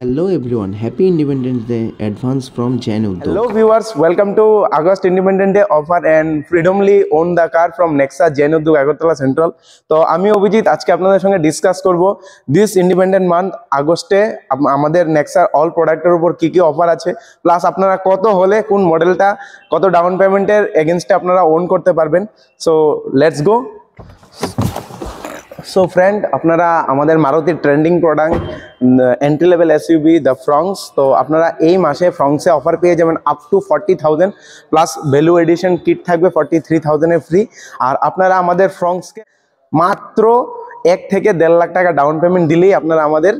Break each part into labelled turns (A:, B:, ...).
A: Hello everyone, happy Independence Day advance from Jain Udyog.
B: Hello viewers, welcome to August Independence Day offer and freedomly own the car from Nexa Jain Udyog Agartala Central. তো আমি অভিজিৎ আজকে আপনাদের সঙ্গে discuss করব this independent month আগস্টে আমাদের নেক্সার all প্রোডাক্টের উপর কি কি অফার আছে, প্লাস আপনারা কত হলে কোন মডেলটা কত ডাউন পেমেন্টের এগেইনস্টে আপনারা ওন করতে পারবেন। So let's go. So friend, আপনারা আমাদের মারুতির trending product entry level SUV the Fronx, তো আপনারা এই মাসে ফ্রংসে অফার পেয়ে যাবেন up to 40,000 plus value addition kit থাকবে 43,000 ফ্রি। আর আপনারা আমাদের ফ্রংসকে মাত্র 1 থেকে 1.5 লাখ টাকা ডাউন পেমেন্ট দিলেই আপনারা আমাদের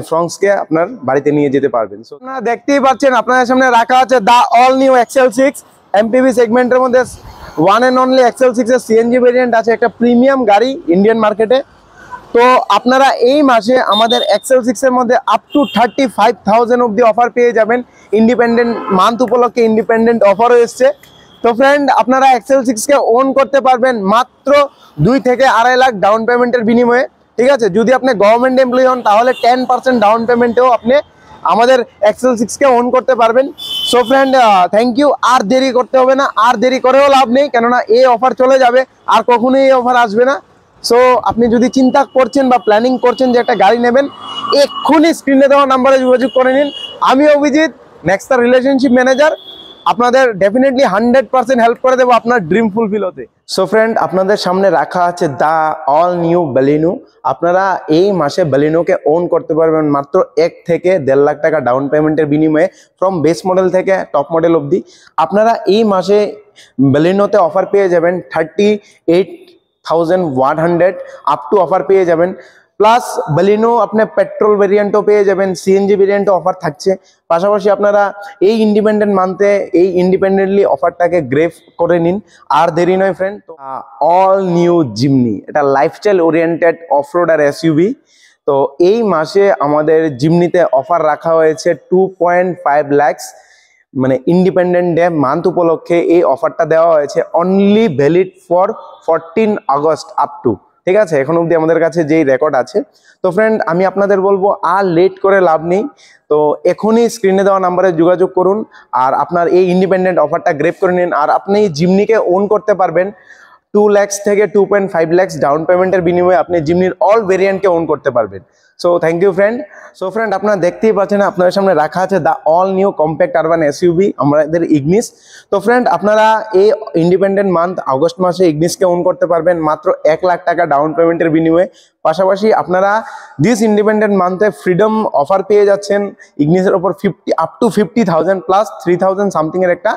B: ফ্রংসকে আপনার বাড়িতে নিয়ে যেতে পারবেন। সো আপনারা দেখতেই পাচ্ছেন আপনাদের সামনে রাখা আছে দা অল নিউ XL6 এমপিভি সেগমেন্টের মধ্যে ওয়ান অ্যান্ড অনলি XL6 এর সিএনজি ভেরিয়েন্ট আছে, একটা প্রিমিয়াম গাড়ি ইন্ডিয়ান মার্কেটে। তো আপনারা এই মাসে আমাদের XL6 এর মধ্যে আপ টু 35,000 অবধি অফার পেয়ে যাবেন। ইন্ডিপেন্ডেন্ট মান্থ উপলক্ষে ইন্ডিপেন্ডেন্ট অফারও এসছে। তো ফ্রেন্ড, আপনারা XL6 কে ওন করতে পারবেন মাত্র 2 থেকে 2.5 লাখ ডাউন পেমেন্টের বিনিময়ে। ঠিক আছে, যদি আপনি গভর্নমেন্ট এমপ্লয়ি হন তাহলে 10% ডাউন পেমেন্টেও আপনি আমাদের XL6 কে ওন করতে পারবেন। So friend, thank you. আর দেরি করতে হবে না, আর দেরি করেও লাভ নেই, কেননা এই অফার চলে যাবে আর কখনোই এই অফার আসবে না। সো আপনি যদি চিন্তা করছেন বা প্ল্যানিং করছেন যে একটা গাড়ি নেবেন, এক্ষুনি স্ক্রিনে দেওয়া নাম্বারে যোগাযোগ করে নিন। আমি অভিজিৎ, নেক্সটার রিলেশনশিপ ম্যানেজার, আপনাদের ডেফিনেটলি 100% হেল্প করে দেবো আপনার ড্রিম ফুলফিল হতে। সো ফ্রেন্ড, আপনাদের সামনে রাখা আছে দা অল নিউ বালিনো। আপনারা এই মাসে বালিনোকে ওন করতে পারবেন মাত্র 1 থেকে 1.5 লাখ টাকা ডাউন পেমেন্টের বিনিময়ে ফ্রম বেস মডেল থেকে টপ মডেল অবধি। আপনারা এই মাসে বালিনোতে অফার পেয়ে যাবেন 38,100 আপ টু অফার পেয়ে যাবেন। প্লাস বালিনো আপনি পেট্রোল ভেরিয়েন্টও পেয়ে যাবেন, সিএনজি ভেরিয়েন্টও অফার থাকছে। পাশাপাশি আপনারা এই ইন্ডিপেন্ডেন্ট মান্থে এই ইন্ডিপেন্ডেন্টলি অফারটাকে গ্রেভ করে নিন। আর দেরি নয় ফ্রেন্ড, অল নিউ জিমনি, এটা লাইফস্টাইল ওরিয়েন্টেড অফরোড আর এসইউভি। তো এই মাসে আমাদের জিমনিতে অফার রাখা হয়েছে 2.5 লাখস, ইন্ডিপেন্ডেন্ট ডে মান্থ উপলক্ষে এই অফারটা দেওয়া হয়েছে। Only valid for 14 August up to. ঠিক আছে, এখন অবধি আমাদের কাছে যেই রেকর্ড আছে। তো ফ্রেন্ড, আমি আপনাদের বলবো আর লেট করে লাভ নেই। তো এখনই স্ক্রিনে দেওয়া নাম্বারে যোগাযোগ করুন আর আপনার এই ইন্ডিপেন্ডেন্ট অফারটা গ্রেপ করে নিন। আর আপনি জিমনিকে ওন করতে পারবেন 2 লাখ থেকে 2.5 লাখ ডাউন পেমেন্টের বিনিময়ে আপনি জিমনির অল ভেরিয়েন্টকে ওন করতে পারবেন। So thank you friend. So friend, আপনারা দেখতেই পাচ্ছেন আপনাদের সামনে রাখা আছে the all new compact urban SUV আমাদের ইগনিস। তো ফ্রেন্ড, আপনারা এই ইন্ডিপেন্ডেন্ট মান্থ আগস্ট মাসে ইগনিসকে ওন করতে পারবেন মাত্র 1 লাখ টাকা ডাউন পেমেন্টের বিনিময়ে। পাশাপাশি আপনারা দিস ইন্ডিপেন্ডেন্ট মান্থে ফ্রিডম অফার পেয়ে যাচ্ছেন ইগনিসের ওপর আপ টু 50,000 প্লাস 3,000 সামথিং এর একটা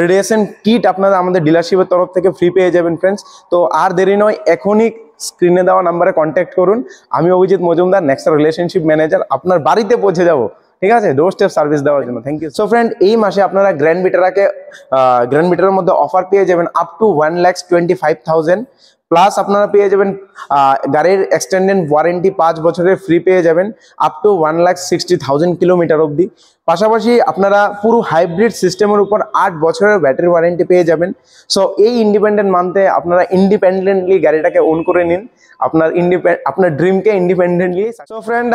B: রেডিয়েশন কিট আপনারা আমাদের ডিলারশিপের তরফ থেকে ফ্রি পেয়ে যাবেন ফ্রেন্ডস। তো আর দেরি নয়, এখনই স্ক্রিনে দেওয়া নাম্বারে কন্ট্যাক্ট করুন। আমি Abhijit Majumdar, next relationship manager, আপনার বাড়িতে পৌঁছে যাবো। ঠিক আছে, ডোর স্টেপ সার্ভিস দেওয়ার জন্য থ্যাংক ইউ। সো ফ্রেন্ড, এই মাসে আপনারা গ্র্যান্ড বিটারের মধ্যে অফার পেয়ে যাবেন আপ টু 1,25,000 প্লাস আপনারা পেয়ে যাবেন গাড়ির এক্সটেন্ডেড ওয়ারেন্টি 5 বছরের ফ্রি পেয়ে যাবেন আপ টু 1,60,000 কিলোমিটার অবধি। পাশাপাশি আপনারা পুরো হাইব্রিড সিস্টেমের উপর 8 বছরের ব্যাটারি ওয়ারেন্টি পেয়ে যাবেন। সো এই ইন্ডিপেন্ডেন্ট মান্থে আপনারা ইন্ডিপেন্ডেন্টলি গাড়িটাকে ওন করে নিন, আপনার ড্রিমকে ইন্ডিপেন্ডেন্টলি। সো ফ্রেন্ড,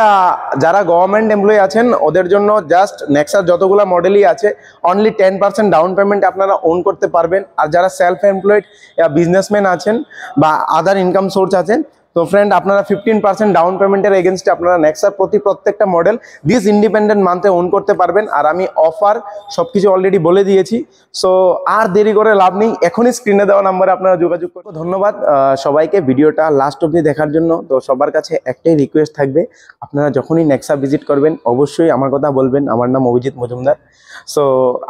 B: যারা গভর্নমেন্ট এমপ্লয়ি আছেন ওদের জন্য জাস্ট নেক্সার যতগুলো মডেলই আছে অনলি 10% ডাউন পেমেন্ট আপনারা ওন করতে পারবেন। আর যারা সেলফ এমপ্লয়েড বিজনেসম্যান আছেন বা আদার ইনকাম সোর্স আছেন, তো ফ্রেন্ড আপনারা 15% ডাউন পেমেন্টের এগেনস্টে আপনারা নেক্সার প্রত্যেকটা মডেল দিস ইন্ডিপেন্ডেন্ট মান্থে ওন করতে পারবেন। আর আমি অফার সবকিছু অলরেডি বলে দিয়েছি। সো আর দেরি করে লাভ নেই, এখনই স্ক্রিনে দেওয়া নাম্বারে আপনারা যোগাযোগ করুন। ধন্যবাদ সবাইকে ভিডিওটা লাস্ট অবধি দেখার জন্য। তো সবার কাছে একটাই রিকোয়েস্ট থাকবে, আপনারা যখনই নেক্সা ভিজিট করবেন অবশ্যই আমার কথা বলবেন, আমার নাম অভিজিৎ মজুমদার। সো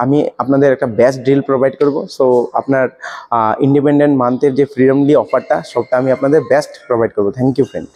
B: আমি আপনাদের একটা বেস্ট ডিল প্রোভাইড করব। সো আপনার ইন্ডিপেন্ডেন্ট মান্থের যে ফ্রিডমলি অফারটা সবটা আমি আপনাদের বেস্ট প্রোভাইড করবো। Thank you friend.